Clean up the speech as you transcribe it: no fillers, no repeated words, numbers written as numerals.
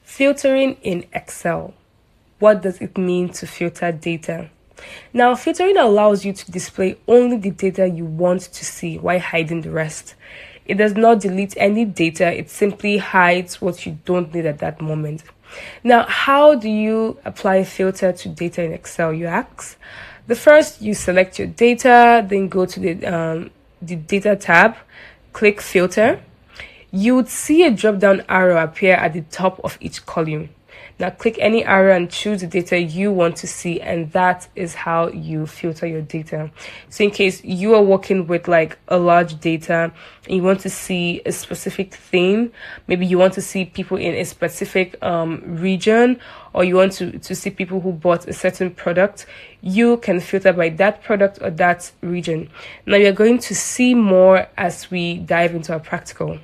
Filtering in Excel. What does it mean to filter data? Now, filtering allows you to display only the data you want to see while hiding the rest. It does not delete any data, it simply hides what you don't need at that moment. Now, how do you apply a filter to data in Excel, you ask? The first, you select your data, then go to the data tab, click filter. You would see a drop-down arrow appear at the top of each column. Now click any arrow and choose the data you want to see, and that is how you filter your data. So in case you are working with like a large data and you want to see a specific theme, maybe you want to see people in a specific region, or you want to see people who bought a certain product, you can filter by that product or that region. Now you're going to see more as we dive into our practical.